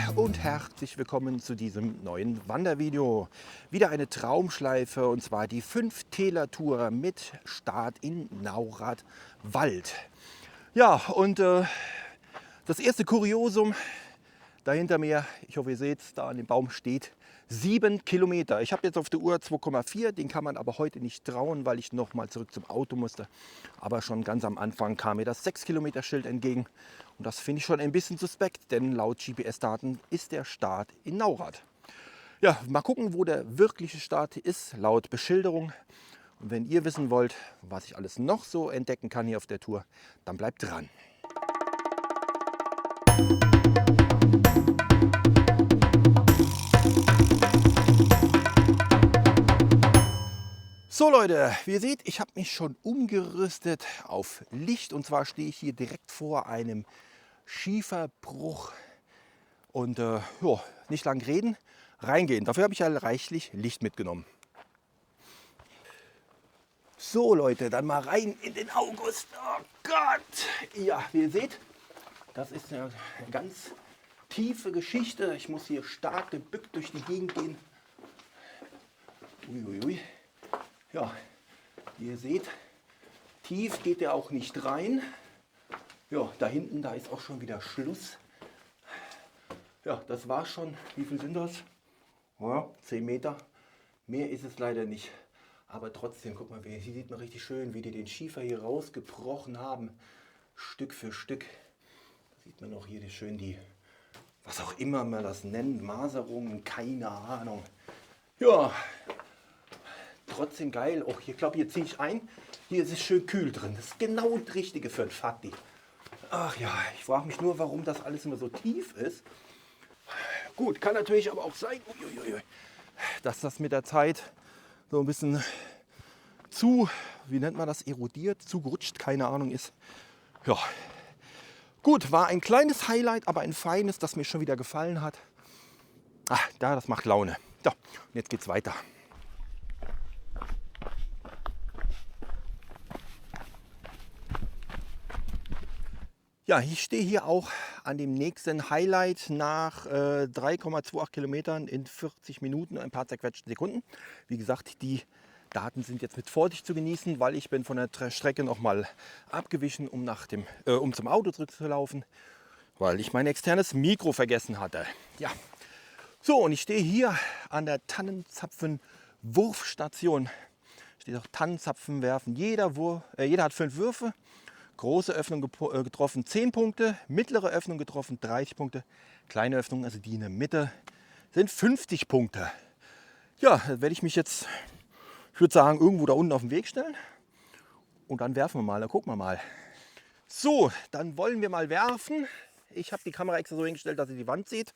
und herzlich willkommen zu diesem neuen Wandervideo. Wieder eine Traumschleife und zwar die 5-Täler-Tour mit Start in Nauradwald. Ja, und das erste Kuriosum da hinter mir, ich hoffe ihr seht es, da an dem Baum steht 7 Kilometer. Ich habe jetzt auf der Uhr 2,4, den kann man aber heute nicht trauen, weil ich noch mal zurück zum Auto musste. Aber schon ganz am Anfang kam mir das 6 Kilometer Schild entgegen. Und das finde ich schon ein bisschen suspekt, denn laut GPS-Daten ist der Start in Naurad. Ja, mal gucken, wo der wirkliche Start ist, laut Beschilderung. Und wenn ihr wissen wollt, was ich alles noch so entdecken kann hier auf der Tour, dann bleibt dran. So Leute, wie ihr seht, ich habe mich schon umgerüstet auf Licht. Und zwar stehe ich hier direkt vor einem Schieferbruch. Und ja, nicht lang reden, reingehen. Dafür habe ich ja reichlich Licht mitgenommen. So Leute, dann mal rein in den August. Oh Gott! Ja, wie ihr seht, das ist eine ganz tiefe Geschichte. Ich muss hier stark gebückt durch die Gegend gehen. Uiuiui. Ja, wie ihr seht, tief geht der auch nicht rein. Ja, da hinten, da ist auch schon wieder Schluss. Ja, das war schon, wie viel sind das? Ja, 10 Meter. Mehr ist es leider nicht. Aber trotzdem, guck mal, hier sieht man richtig schön, wie die den Schiefer hier rausgebrochen haben. Stück für Stück. Da sieht man auch hier schön die, was auch immer man das nennt, Maserungen, keine Ahnung. Ja, trotzdem geil. Oh, ich glaube, hier ziehe ich ein. Hier ist es schön kühl drin. Das ist genau das Richtige für ein Fatti. Ach ja, ich frage mich nur, warum das alles immer so tief ist. Gut, kann natürlich aber auch sein, dass das mit der Zeit so ein bisschen zu, wie nennt man das, erodiert, zugerutscht, keine Ahnung ist. Ja, gut, war ein kleines Highlight, aber ein feines, das mir schon wieder gefallen hat. Ach, das macht Laune. So, und jetzt geht's weiter. Ja, ich stehe hier auch an dem nächsten Highlight nach 3,28 Kilometern in 40 Minuten, ein paar zerquetschten Sekunden. Wie gesagt, die Daten sind jetzt mit Vorsicht zu genießen, weil ich bin von der Strecke noch mal abgewichen, um zum Auto zurückzulaufen, weil ich mein externes Mikro vergessen hatte. Ja, so und ich stehe hier an der Tannenzapfen-Wurfstation. Steht auch Tannenzapfen werfen. Jeder hat 5 Würfe. Große Öffnung getroffen 10 Punkte, mittlere Öffnung getroffen 30 Punkte, kleine Öffnung, also die in der Mitte, sind 50 Punkte. Ja, da werde ich mich jetzt, ich würde sagen, irgendwo da unten auf den Weg stellen und dann werfen wir mal, dann gucken wir mal. So, dann wollen wir mal werfen. Ich habe die Kamera extra so hingestellt, dass ihr die Wand seht.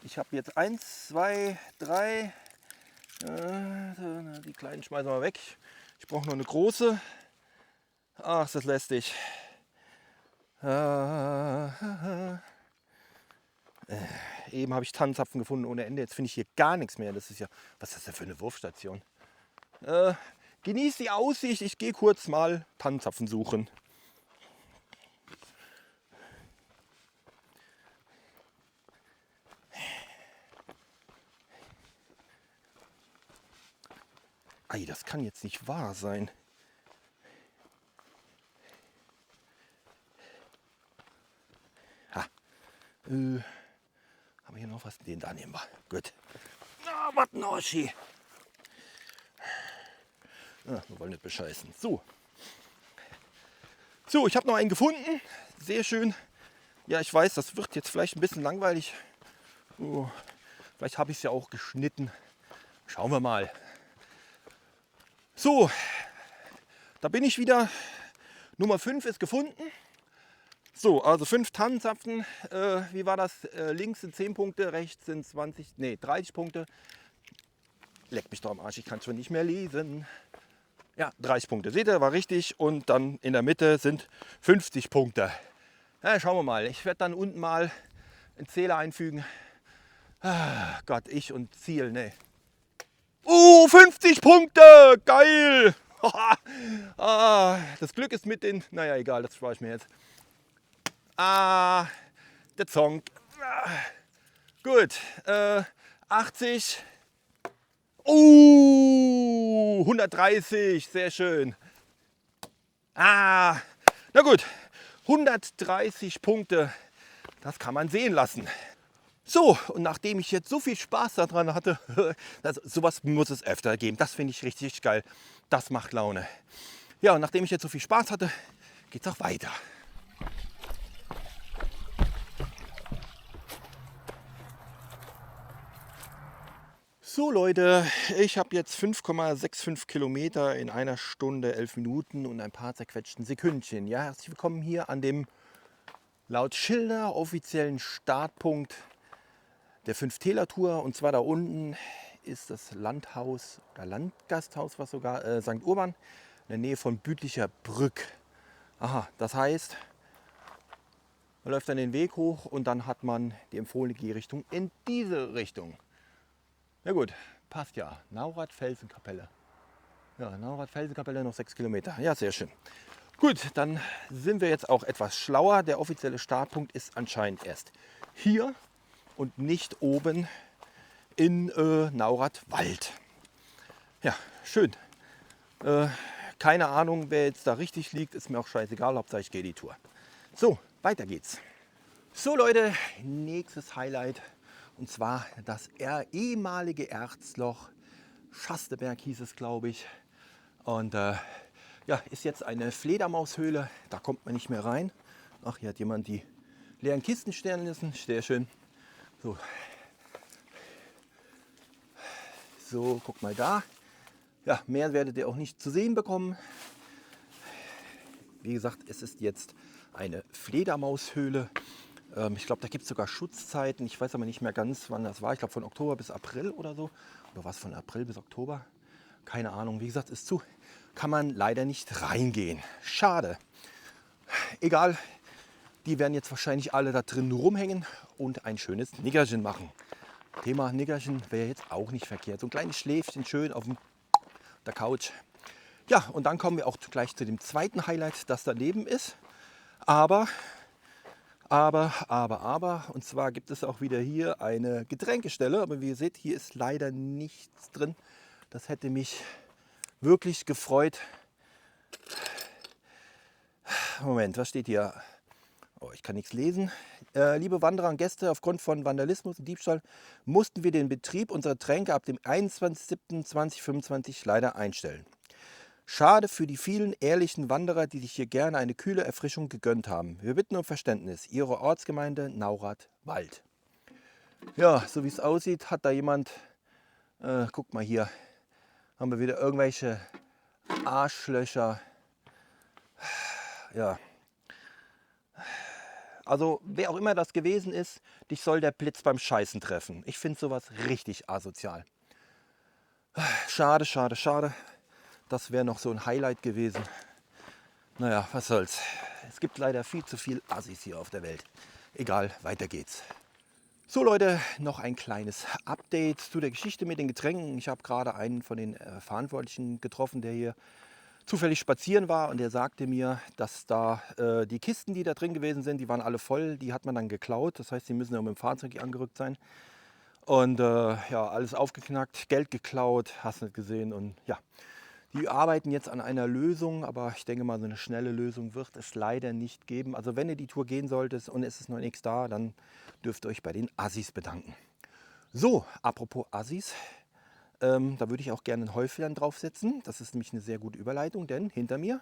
Ich habe jetzt 1, 2, 3, die kleinen schmeißen wir mal weg. Ich brauche noch eine große. Ach, ist das lästig. Eben habe ich Tannenzapfen gefunden ohne Ende. Jetzt finde ich hier gar nichts mehr. Das ist ja, was ist das denn für eine Wurfstation? Genieß die Aussicht. Ich gehe kurz mal Tannenzapfen suchen. Ei, das kann jetzt nicht wahr sein. Haben wir hier noch was? Den da nehmen wir. Gut. Na, was ein Oschi. Wir wollen nicht bescheißen. So, ich habe noch einen gefunden. Sehr schön. Ja, ich weiß, das wird jetzt vielleicht ein bisschen langweilig. Vielleicht habe ich es ja auch geschnitten. Schauen wir mal. So, da bin ich wieder. Nummer 5 ist gefunden. So, also 5 Tannenzapfen. Wie war das? Links sind 10 Punkte, rechts sind 30 Punkte. Leck mich doch am Arsch, ich kann es schon nicht mehr lesen. Ja, 30 Punkte. Seht ihr, war richtig. Und dann in der Mitte sind 50 Punkte. Ja, schauen wir mal. Ich werde dann unten mal einen Zähler einfügen. Ah, Gott, ich und Ziel, ne. 50 Punkte! Geil! Das Glück ist mit den... Naja, egal, das spare ich mir jetzt. Der Song. Gut, 80. 130, sehr schön. Na gut, 130 Punkte, das kann man sehen lassen. So, und nachdem ich jetzt so viel Spaß daran hatte, sowas muss es öfter geben. Das finde ich richtig geil. Das macht Laune. Ja, und nachdem ich jetzt so viel Spaß hatte, geht es auch weiter. So Leute, ich habe jetzt 5,65 Kilometer in 1 Stunde 11 Minuten und ein paar zerquetschten Sekündchen. Ja, herzlich willkommen hier an dem laut Schilder offiziellen Startpunkt der 5-Täler-Tour. Und zwar da unten ist das Landhaus oder Landgasthaus, was sogar St. Urban, in der Nähe von Büdlicher Brück. Aha, das heißt, man läuft dann den Weg hoch und dann hat man die empfohlene Gehrichtung in diese Richtung. Na gut, passt ja. Naurath-Felsenkapelle. Ja, Naurath-Felsenkapelle noch 6 Kilometer. Ja, sehr schön. Gut, dann sind wir jetzt auch etwas schlauer. Der offizielle Startpunkt ist anscheinend erst hier und nicht oben in Naurath-Wald. Ja, schön. Keine Ahnung, wer jetzt da richtig liegt, ist mir auch scheißegal. Hauptsache ich gehe die Tour. So, weiter geht's. So Leute, nächstes Highlight. Und zwar das ehemalige Erzloch. Schasteberg hieß es, glaube ich. Und ja, ist jetzt eine Fledermaushöhle. Da kommt man nicht mehr rein. Ach, hier hat jemand die leeren Kisten stehen lassen. Sehr schön. So, guck mal da. Ja, mehr werdet ihr auch nicht zu sehen bekommen. Wie gesagt, es ist jetzt eine Fledermaushöhle. Ich glaube, da gibt es sogar Schutzzeiten. Ich weiß aber nicht mehr ganz, wann das war. Ich glaube, von Oktober bis April oder so. Oder was von April bis Oktober? Keine Ahnung. Wie gesagt, ist zu. Kann man leider nicht reingehen. Schade. Egal. Die werden jetzt wahrscheinlich alle da drin rumhängen und ein schönes Nickerchen machen. Thema Nickerchen wäre jetzt auch nicht verkehrt. So ein kleines Schläfchen schön auf der Couch. Ja, und dann kommen wir auch gleich zu dem zweiten Highlight, das daneben ist. Aber, und zwar gibt es auch wieder hier eine Getränkestelle. Aber wie ihr seht, hier ist leider nichts drin. Das hätte mich wirklich gefreut. Moment, was steht hier? Oh, ich kann nichts lesen. Liebe Wanderer und Gäste, aufgrund von Vandalismus und Diebstahl mussten wir den Betrieb unserer Tränke ab dem 21.07.2025 leider einstellen. Schade für die vielen ehrlichen Wanderer, die sich hier gerne eine kühle Erfrischung gegönnt haben. Wir bitten um Verständnis. Ihre Ortsgemeinde Naurath-Wald. Ja, so wie es aussieht, hat da jemand, guck mal hier, haben wir wieder irgendwelche Arschlöcher. Ja. Also wer auch immer das gewesen ist, dich soll der Blitz beim Scheißen treffen. Ich finde sowas richtig asozial. Schade, schade, schade. Das wäre noch so ein Highlight gewesen. Naja, was soll's. Es gibt leider viel zu viel Assis hier auf der Welt. Egal, weiter geht's. So Leute, noch ein kleines Update zu der Geschichte mit den Getränken. Ich habe gerade einen von den Verantwortlichen getroffen, der hier zufällig spazieren war, und der sagte mir, dass da die Kisten, die da drin gewesen sind, die waren alle voll, die hat man dann geklaut. Das heißt, die müssen ja mit dem Fahrzeug hier angerückt sein. Und ja, alles aufgeknackt, Geld geklaut, hast nicht gesehen. Und ja, die arbeiten jetzt an einer Lösung, aber ich denke mal, so eine schnelle Lösung wird es leider nicht geben. Also wenn ihr die Tour gehen solltet und es ist noch nichts da, dann dürft ihr euch bei den Assis bedanken. So, apropos Assis. Da würde ich auch gerne ein Häuflein draufsetzen. Das ist nämlich eine sehr gute Überleitung, denn hinter mir,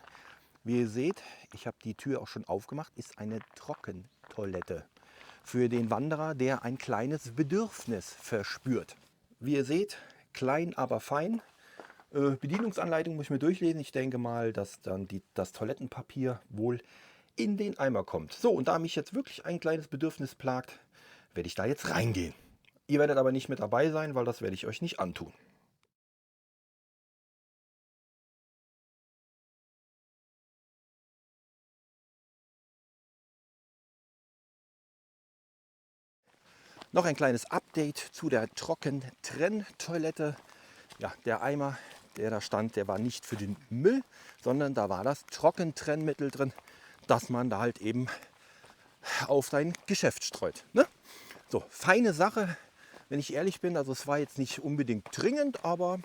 wie ihr seht, ich habe die Tür auch schon aufgemacht, ist eine Trockentoilette für den Wanderer, der ein kleines Bedürfnis verspürt. Wie ihr seht, klein, aber fein. Bedienungsanleitung muss ich mir durchlesen. Ich denke mal, dass dann das Toilettenpapier wohl in den Eimer kommt. So, und da mich jetzt wirklich ein kleines Bedürfnis plagt, werde ich da jetzt reingehen. Ihr werdet aber nicht mit dabei sein, weil das werde ich euch nicht antun. Noch ein kleines Update zu der Trockentrenntoilette. Ja, der Eimer, der da stand, der war nicht für den Müll, sondern da war das Trockentrennmittel drin, das man da halt eben auf dein Geschäft streut. Ne? So, feine Sache, wenn ich ehrlich bin. Also es war jetzt nicht unbedingt dringend, aber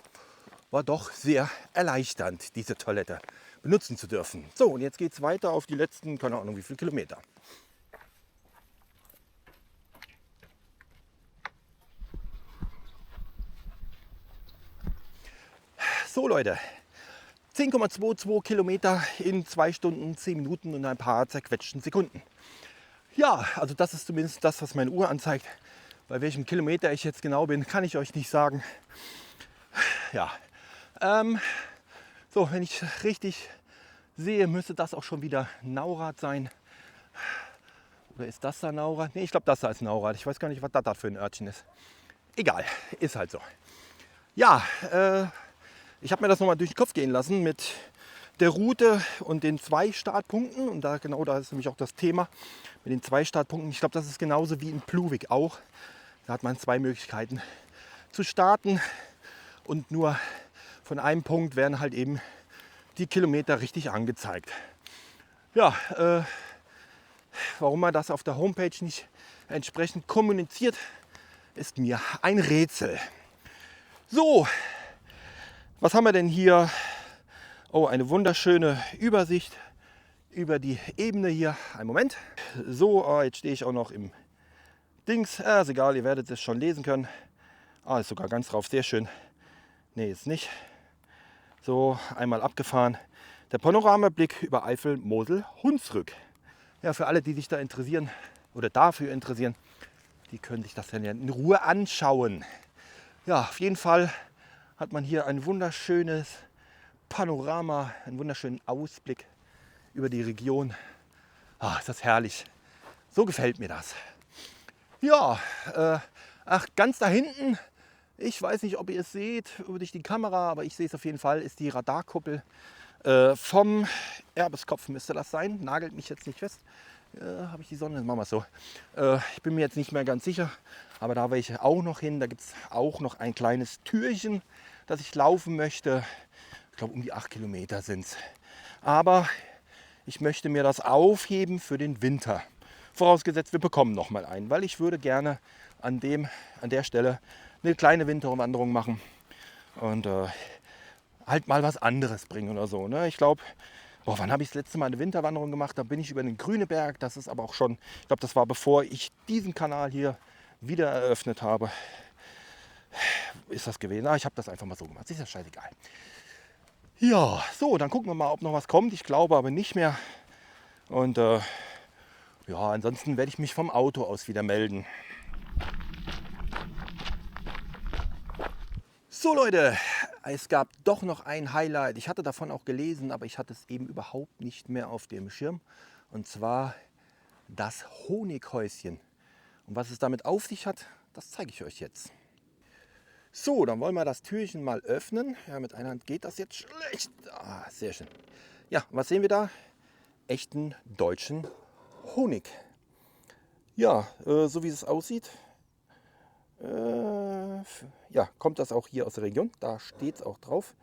war doch sehr erleichternd, diese Toilette benutzen zu dürfen. So, und jetzt geht es weiter auf die letzten, keine Ahnung wie viele Kilometer. So Leute, 10,22 Kilometer in 2 Stunden, 10 Minuten und ein paar zerquetschten Sekunden. Ja, also das ist zumindest das, was meine Uhr anzeigt. Bei welchem Kilometer ich jetzt genau bin, kann ich euch nicht sagen. Ja, so, wenn ich richtig sehe, müsste das auch schon wieder Naurad sein. Oder ist das da Naurad? Ne, ich glaube, das da ist Naurad. Ich weiß gar nicht, was das da für ein Örtchen ist. Egal, ist halt so. Ja, ich habe mir das nochmal durch den Kopf gehen lassen mit der Route und den 2 Startpunkten. Und da genau, da ist nämlich auch das Thema mit den 2 Startpunkten. Ich glaube, das ist genauso wie in Pluwig auch. Da hat man 2 Möglichkeiten zu starten und nur von einem Punkt werden halt eben die Kilometer richtig angezeigt. Ja, warum man das auf der Homepage nicht entsprechend kommuniziert, ist mir ein Rätsel. So, was haben wir denn hier? Oh, eine wunderschöne Übersicht über die Ebene hier. Einen Moment. So, jetzt stehe ich auch noch im Dings. Ist egal, ihr werdet es schon lesen können. Ist sogar ganz drauf, sehr schön. Nee, ist nicht. So, einmal abgefahren. Der Panoramablick über Eifel, Mosel, Hunsrück. Ja, für alle, die sich da interessieren oder dafür interessieren, die können sich das dann ja in Ruhe anschauen. Ja, auf jeden Fall hat man hier ein wunderschönes Panorama, einen wunderschönen Ausblick über die Region. Ist das herrlich. So gefällt mir das. Ja, ganz da hinten, ich weiß nicht, ob ihr es seht durch die Kamera, aber ich sehe es auf jeden Fall, ist die Radarkuppel vom Erbeskopf müsste das sein. Nagelt mich jetzt nicht fest. Habe ich die Sonne? Machen wir es so. Ich bin mir jetzt nicht mehr ganz sicher, aber da will ich auch noch hin. Da gibt es auch noch ein kleines Türchen, das ich laufen möchte. Ich glaube, um die 8 Kilometer sind es. Aber ich möchte mir das aufheben für den Winter. Vorausgesetzt, wir bekommen noch mal einen, weil ich würde gerne an der Stelle eine kleine Winterwanderung machen und halt mal was anderes bringen oder so. Ne? Ich glaube, wann habe ich das letzte Mal eine Winterwanderung gemacht? Da bin ich über den Grüneberg. Das ist aber auch schon, ich glaube, das war bevor ich diesen Kanal hier wieder eröffnet habe. Ist das gewesen? Ich habe das einfach mal so gemacht. Ist ja scheißegal. Ja, so, dann gucken wir mal, ob noch was kommt. Ich glaube aber nicht mehr. Und ja, ansonsten werde ich mich vom Auto aus wieder melden. So Leute, es gab doch noch ein Highlight. Ich hatte davon auch gelesen, aber ich hatte es eben überhaupt nicht mehr auf dem Schirm. Und zwar das Honighäuschen. Und was es damit auf sich hat, das zeige ich euch jetzt. So, dann wollen wir das Türchen mal öffnen. Ja, mit einer Hand geht das jetzt schlecht. Sehr schön. Ja, was sehen wir da? Echten deutschen Honig. Ja, so wie es aussieht, ja, kommt das auch hier aus der Region. Da steht es auch drauf.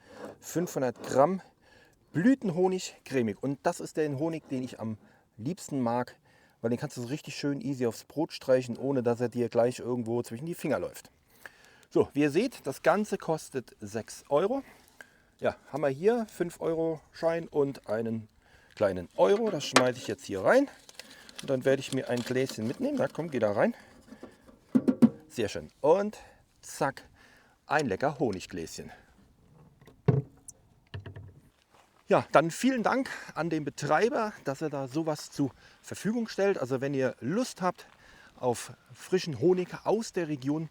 500 Gramm Blütenhonig cremig. Und das ist der Honig, den ich am liebsten mag, weil den kannst du so richtig schön easy aufs Brot streichen, ohne dass er dir gleich irgendwo zwischen die Finger läuft. So, wie ihr seht, das Ganze kostet 6 Euro. Ja, haben wir hier 5 Euro Schein und einen kleinen Euro. Das schmeiße ich jetzt hier rein. Und dann werde ich mir ein Gläschen mitnehmen. Da komm, geh da rein. Sehr schön. Und zack, ein lecker Honiggläschen. Ja, dann vielen Dank an den Betreiber, dass er da sowas zur Verfügung stellt. Also wenn ihr Lust habt auf frischen Honig aus der Region,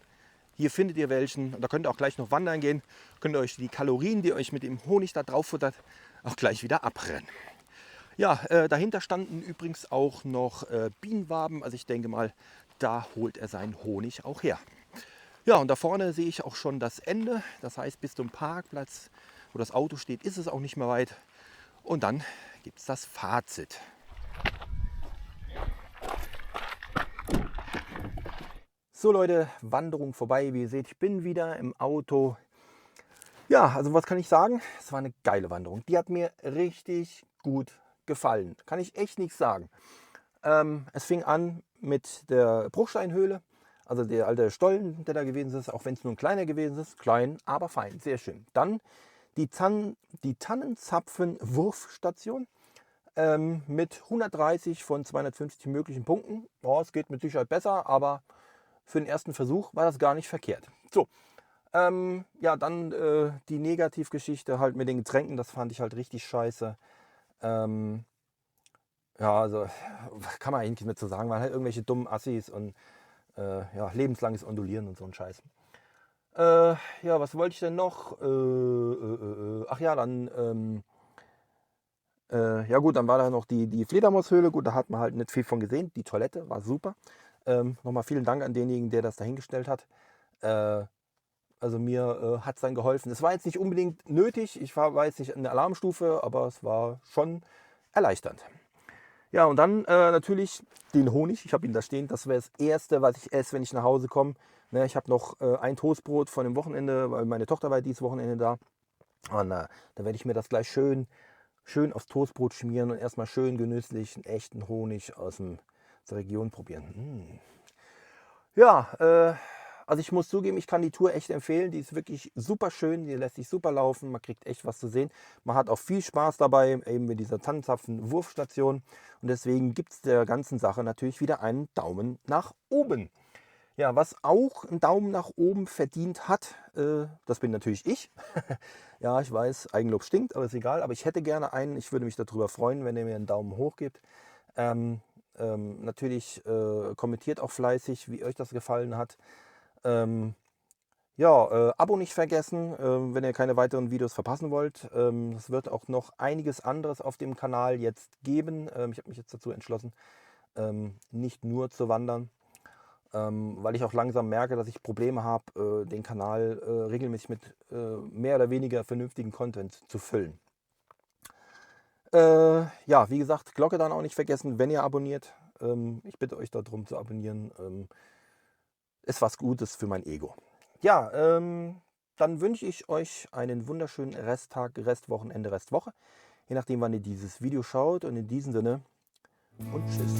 hier findet ihr welchen. Und da könnt ihr auch gleich noch wandern gehen. Könnt ihr euch die Kalorien, die ihr euch mit dem Honig da drauf futtert, auch gleich wieder abrennen. Ja, dahinter standen übrigens auch noch Bienenwaben. Also ich denke mal, da holt er seinen Honig auch her. Ja, und da vorne sehe ich auch schon das Ende. Das heißt, bis zum Parkplatz, wo das Auto steht, ist es auch nicht mehr weit. Und dann gibt es das Fazit. So Leute, Wanderung vorbei. Wie ihr seht, ich bin wieder im Auto. Ja, also was kann ich sagen? Es war eine geile Wanderung. Die hat mir richtig gut gefallen. Kann ich echt nichts sagen. Es fing an mit der Bruchsteinhöhle. Also der alte Stollen, der da gewesen ist, auch wenn es nur ein kleiner gewesen ist, klein, aber fein, sehr schön. Dann die Tannenzapfen-Wurfstation mit 130 von 250 möglichen Punkten. Oh, es geht mit Sicherheit besser, aber für den ersten Versuch war das gar nicht verkehrt. So, ja, dann die Negativgeschichte halt mit den Getränken, das fand ich halt richtig scheiße. Ja, also kann man eigentlich nichts mehr zu sagen, weil halt irgendwelche dummen Assis und ja, lebenslanges Ondulieren und so ein Scheiß. Ja, was wollte ich denn noch? Ach ja, dann, ja gut, dann war da noch die Fledermaushöhle. Gut, da hat man halt nicht viel von gesehen. Die Toilette war super. Nochmal vielen Dank an denjenigen, der das dahingestellt hat. Also mir hat es dann geholfen. Es war jetzt nicht unbedingt nötig. Ich war jetzt nicht in der Alarmstufe, aber es war schon erleichternd. Ja, und dann natürlich den Honig. Ich habe ihn da stehen. Das wäre das Erste, was ich esse, wenn ich nach Hause komme. Ne, ich habe noch ein Toastbrot von dem Wochenende, weil meine Tochter war dieses Wochenende da. Und da werde ich mir das gleich schön aufs Toastbrot schmieren und erstmal schön genüsslich einen echten Honig aus der Region probieren. Ja, also ich muss zugeben, ich kann die Tour echt empfehlen. Die ist wirklich super schön, die lässt sich super laufen, man kriegt echt was zu sehen. Man hat auch viel Spaß dabei, eben mit dieser Tannenzapfen-Wurfstation. Und deswegen gibt es der ganzen Sache natürlich wieder einen Daumen nach oben. Ja, was auch einen Daumen nach oben verdient hat, das bin natürlich ich. Ja, ich weiß, Eigenlob stinkt, aber ist egal. Aber ich hätte gerne einen. Ich würde mich darüber freuen, wenn ihr mir einen Daumen hoch gibt. Natürlich kommentiert auch fleißig, wie euch das gefallen hat. Ja, Abo nicht vergessen, wenn ihr keine weiteren Videos verpassen wollt. Es wird auch noch einiges anderes auf dem Kanal jetzt geben. Ich habe mich jetzt dazu entschlossen, nicht nur zu wandern. Weil ich auch langsam merke, dass ich Probleme habe, den Kanal regelmäßig mit mehr oder weniger vernünftigen Content zu füllen. Ja, wie gesagt, Glocke dann auch nicht vergessen, wenn ihr abonniert. Ich bitte euch darum zu abonnieren. Ist was Gutes für mein Ego. Ja, dann wünsche ich euch einen wunderschönen Resttag, Restwochenende, Restwoche. Je nachdem, wann ihr dieses Video schaut. Und in diesem Sinne und tschüss.